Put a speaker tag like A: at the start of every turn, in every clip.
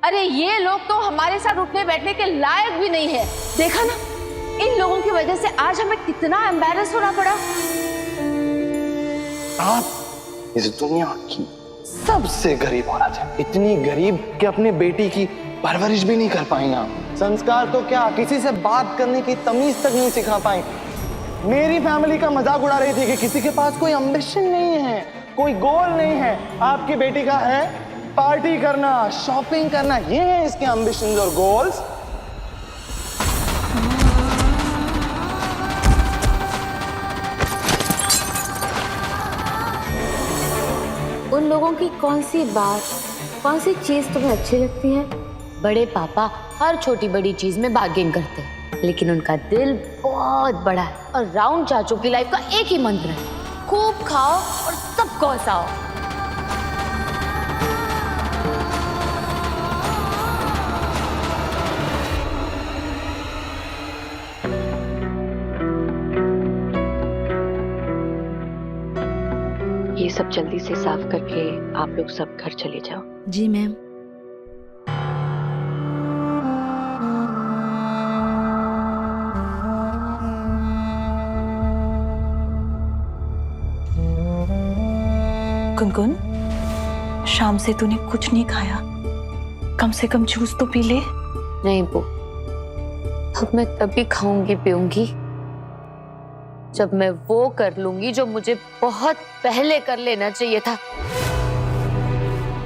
A: अरे ये लोग तो हमारे साथ उठने बैठने के लायक भी नहीं है। देखा ना, इन लोगों की वजह से आज हमें कितना एम्बैरस होना पड़ा।
B: आप इस दुनिया की सबसे गरीब औरत है, इतनी गरीब कि अपनी बेटी की परवरिश भी नहीं कर पाई ना। संस्कार तो क्या, किसी से बात करने की तमीज तक नहीं सिखा पाई। मेरी फैमिली का मजाक उड़ा रही थी कि किसी के पास कोई एम्बिशन नहीं है, कोई गोल नहीं है। आपकी बेटी का है पार्टी करना, शॉपिंग करना, ये है इसके एम्बिशंस और गोल्स।
A: उन लोगों की कौन सी बात, कौन सी चीज तुम्हें अच्छी लगती है?
C: बड़े पापा हर छोटी बड़ी चीज में बार्गेन करते हैं, लेकिन उनका दिल बहुत बड़ा है। और राउंड चाचू की लाइफ का एक ही मंत्र है, खूब खाओ और सबको हंसाओ।
D: ये सब जल्दी से साफ करके आप लोग सब घर चले जाओ।
C: जी मैम।
E: गुनगुन, शाम से तूने कुछ नहीं खाया, कम से कम जूस तो पी ले।
C: नहीं बो, अब मैं तभी खाऊंगी पीऊंगी जब मैं वो कर लूंगी जो मुझे बहुत पहले कर लेना चाहिए था।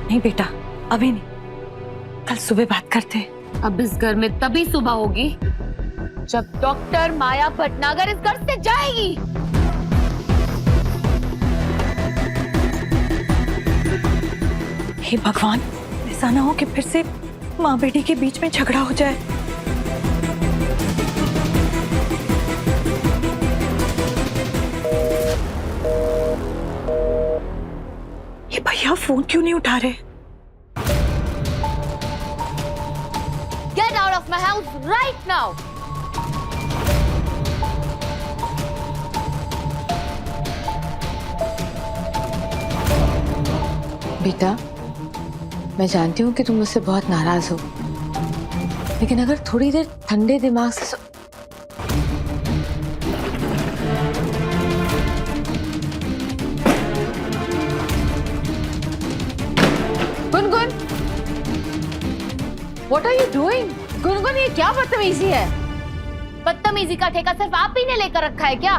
E: नहीं बेटा, अभी नहीं, कल सुबह बात करते हैं।
C: अब इस घर में तभी सुबह होगी जब डॉक्टर माया भटनागर इस घर से जाएगी।
E: हे भगवान, ऐसा ना हो कि फिर से माँ बेटी के बीच में झगड़ा हो जाए। ये भैया फोन क्यों नहीं उठा रहे?
C: Get out of my house right now!
A: बेटा, मैं जानती हूँ कि तुम मुझसे बहुत नाराज हो, लेकिन अगर थोड़ी देर ठंडे दिमाग से Gungun, What are you doing? Gungun, ये क्या बदतमीजी है?
C: बदतमीजी का ठेका सिर्फ आप ही ने लेकर रखा है क्या?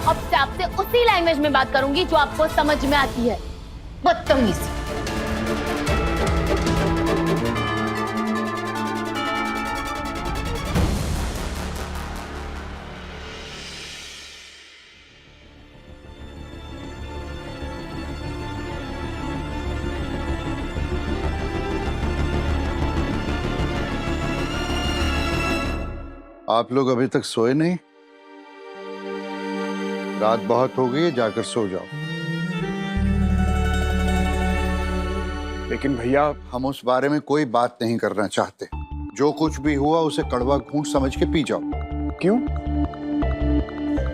C: अब से आपसे उसी लैंग्वेज में बात करूंगी जो आपको समझ में आती है। बदतमीजी।
F: आप लोग अभी तक सोए नहीं? रात बहुत हो गई है, जाकर सो जाओ।
G: लेकिन भैया,
F: हम उस बारे में कोई बात नहीं करना चाहते। जो कुछ भी हुआ उसे कड़वा घूंट समझ के पी जाओ।
G: क्यों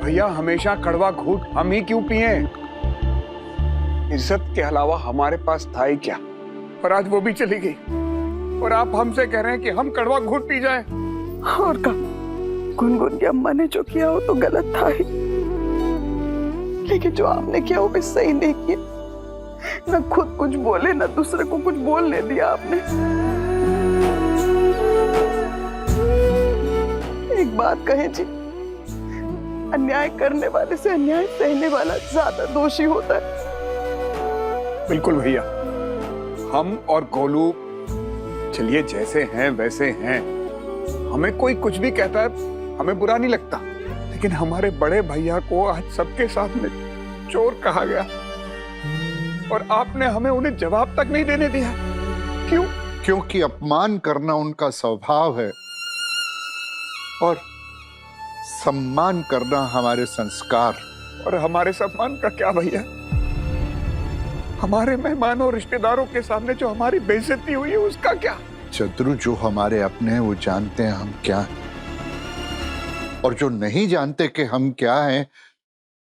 G: भैया, हमेशा कड़वा घूंट हम ही क्यों पिए? इज्जत के अलावा हमारे पास था ही क्या? और आज वो भी चली गई और आप हमसे कह रहे हैं कि हम कड़वा घूंट पी जाएं।
E: और का गुनगुन की अम्मा ने जो किया वो तो गलत था ही, लेकिन जो आपने किया वो भी सही नहीं किया। ना खुद कुछ बोले, ना दूसरे को कुछ बोलने दिया आपने। एक बात कहे जी, अन्याय करने वाले से अन्याय सहने वाला ज्यादा दोषी होता है।
G: बिल्कुल भैया, हम और गोलू चलिए जैसे हैं वैसे हैं, हमें कोई कुछ भी कहता है हमें बुरा नहीं लगता, लेकिन हमारे बड़े भैया को आज सबके सामने चोर कहा गया और आपने हमें उन्हें जवाब तक नहीं देने दिया। क्यों?
F: क्योंकि अपमान करना उनका स्वभाव है और सम्मान करना हमारे संस्कार।
G: और हमारे सम्मान का क्या भैया? हमारे मेहमानों और रिश्तेदारों के सामने जो हमारी बेइज्जती हुई है उसका क्या?
F: चतुर, जो हमारे अपने हैं वो जानते हैं हम क्या हैं, और जो नहीं जानते कि हम क्या हैं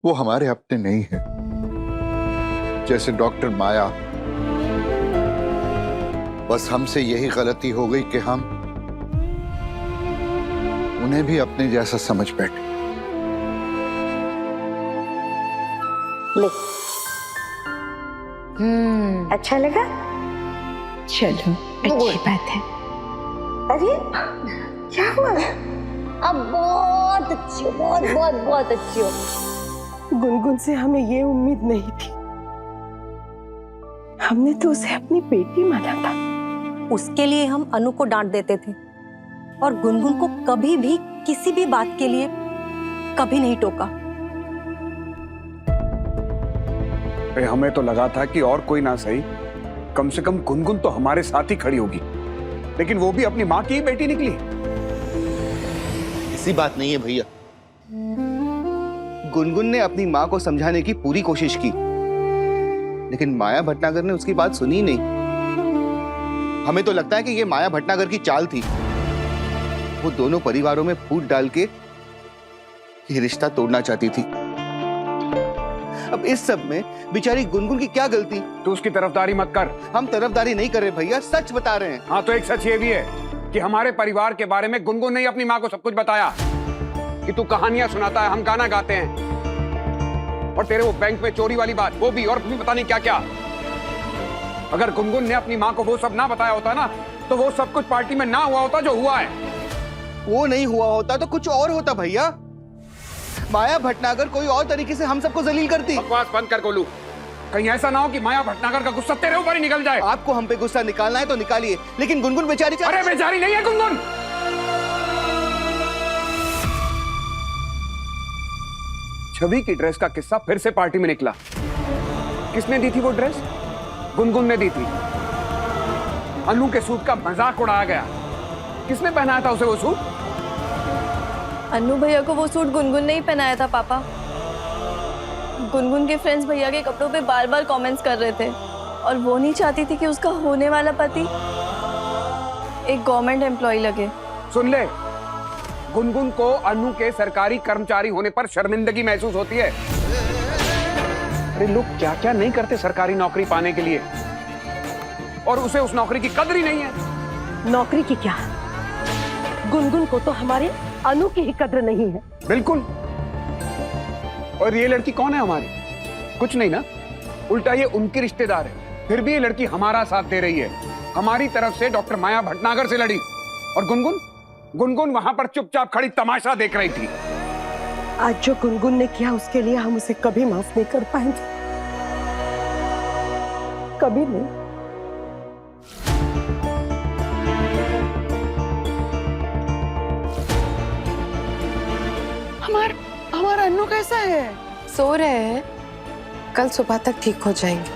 F: वो हमारे अपने नहीं हैं। जैसे डॉक्टर माया, बस हमसे यही गलती हो गई कि हम उन्हें भी अपने जैसा समझ बैठे।
E: ले, अच्छा लगा? चलो, अच्छी बात है। अरे क्या हुआ?
C: अब बहुत अच्छी हो, बहुत बहुत बहुत अच्छी हो।
E: गुनगुन से हमें ये उम्मीद नहीं थी। हमने तो उसे अपनी बेटी माना था।
H: उसके लिए हम अनु को डांट देते थे और गुनगुन को कभी भी किसी भी बात के लिए कभी नहीं टोका।
G: हमें तो लगा था कि और कोई ना सही, कम से कम गुनगुन तो हमारे साथ ही खड़ी होगी, लेकिन वो भी अपनी माँ की ही बेटी निकली।
B: ऐसी बात नहीं है भैया। गुनगुन ने अपनी माँ को समझाने की पूरी कोशिश की, लेकिन माया भटनागर ने उसकी बात सुनी ही नहीं। हमें तो लगता है कि ये माया भटनागर की चाल थी। वो दोनों परिवारों में फूट डाल के ये रिश्ता तोड़ना चाहती थी। अब इस सब में बेचारी गुनगुन की क्या गलती?
G: तो उसकी तरफदारी मत कर।
B: हम तरफदारी नहीं कर रहे भैया, सच बता रहे हैं।
G: हाँ, तो एक सच ये भी है कि हमारे परिवार के बारे में गुनगुन ने अपनी माँ को सब कुछ बताया कि तू कहानियां सुनाता है, हम गाना गाते हैं, और तेरे वो बैंक में चोरी वाली बात, वो भी, और भी पता नहीं क्या क्या। अगर गुनगुन ने अपनी माँ को वो सब ना बताया होता ना, तो वो सब कुछ पार्टी में ना हुआ होता जो हुआ है।
B: वो नहीं हुआ होता तो कुछ और होता भैया। माया भटनागर कोई और तरीके से हम सबको जलील करती।
G: बकवास बंद कर गोलू। कहीं ऐसा ना हो कि माया भटनागर का गुस्सा तेरे ऊपर ही निकल जाए।
B: आपको हम पे गुस्सा निकालना है तो निकालिए, लेकिन गुनगुन बेचारी।
G: अरे बेचारी नहीं है गुनगुन। छवि की ड्रेस का किस्सा फिर से पार्टी में निकला। किसने दी थी वो ड्रेस? गुनगुन ने दी थी। अनु के सूट का मजाक उड़ाया गया। किसने पहनाया था उसे वो सूट?
I: अन्नू भैया को वो सूट गुनगुन ने ही पहनाया था पापा। गुनगुन के फ्रेंड्स भैया के कपड़ों पे बार बार कमेंट्स कर रहे थे और वो नहीं चाहती थी कि उसका होने वाला पति एक गवर्नमेंट एम्प्लॉय लगे।
G: सुन ले, गुनगुन को अनु के सरकारी कर्मचारी होने पर शर्मिंदगी महसूस होती है। अरे लोग क्या क्या नहीं करते सरकारी नौकरी पाने के लिए, और उसे उस नौकरी की कदर ही नहीं है।
H: नौकरी की क्या, गुनगुन को तो हमारे अनु की ही कद्र नहीं है।
G: बिल्कुल। और ये लड़की कौन है हमारी? कुछ नहीं ना, उल्टा ये उनकी रिश्तेदार है। फिर भी ये लड़की हमारा साथ दे रही है। हमारी तरफ से डॉक्टर माया भटनागर से लड़ी, और गुनगुन वहां पर चुपचाप खड़ी तमाशा देख रही थी।
E: आज जो गुनगुन ने किया उसके लिए हम उसे कभी माफ नहीं कर पाएंगे, कभी नहीं। हमारा अन्नू कैसा है?
A: सो रहे हैं, कल सुबह तक ठीक हो जाएंगे।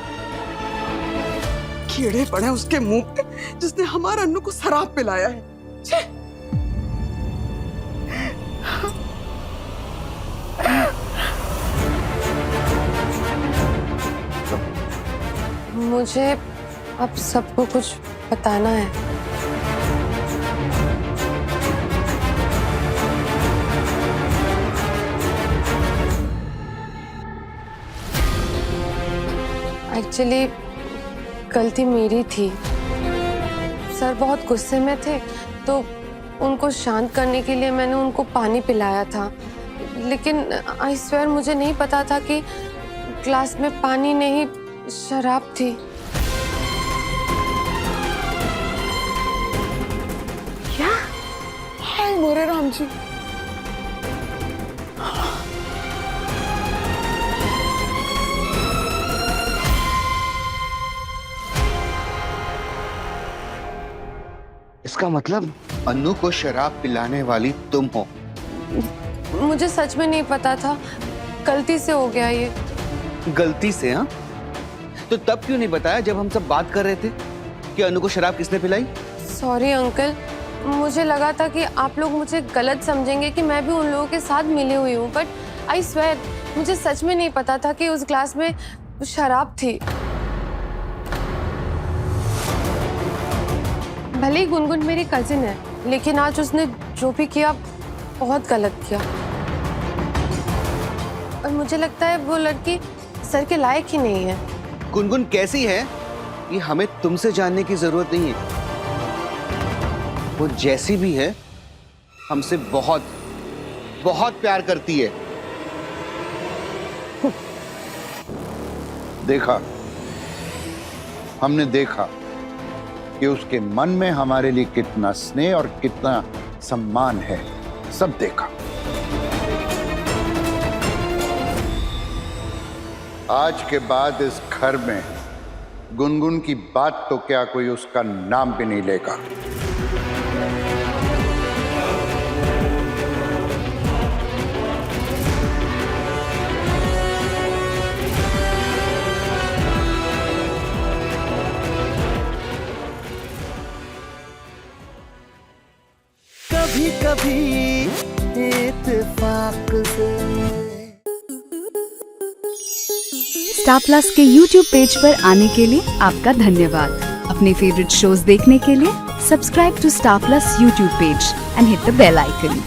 E: कीड़े पड़े उसके मुंह पे, जिसने हमारा अन्नू को शराब पिलाया है।
A: मुझे अब सबको कुछ बताना है। एक्चुअली गलती मेरी थी। सर बहुत गुस्से में थे, तो उनको शांत करने के लिए मैंने उनको पानी पिलाया था, लेकिन आई स्वेयर मुझे नहीं पता था कि ग्लास में पानी नहीं शराब थी।
E: क्या? हाय मोरे राम जी।
B: इसका मतलब अन्नू को शराब पिलाने वाली तुम हो?
A: मुझे सच में नहीं पता था, गलती से हो गया ये।
B: गलती से? हाँ, तो तब क्यों नहीं बताया जब हम सब बात कर रहे थे कि अन्नू को शराब किसने पिलाई?
A: सॉरी अंकल, मुझे लगा था कि आप लोग मुझे गलत समझेंगे कि मैं भी उन लोगों के साथ मिली हुई हूँ, बट आई स्वेयर मुझे सच में नहीं पता था कि उस ग्लास में शराब थी। भले ही गुनगुन मेरी कजिन है, लेकिन आज उसने जो भी किया बहुत गलत किया। और मुझे लगता है वो लड़की सर के लायक ही नहीं है।
J: गुनगुन कैसी है ये हमें तुमसे जानने की जरूरत नहीं है। वो जैसी भी है हमसे बहुत बहुत प्यार करती है।
F: देखा, हमने देखा कि उसके मन में हमारे लिए कितना स्नेह और कितना सम्मान है, सब देखा। आज के बाद इस घर में गुनगुन की बात तो क्या, कोई उसका नाम भी नहीं लेगा।
J: कभी कभी इत्तेफाक से।
K: स्टार प्लस के YouTube पेज पर आने के लिए आपका धन्यवाद। अपने फेवरेट शोज देखने के लिए subscribe to Star Plus YouTube page and hit the bell icon.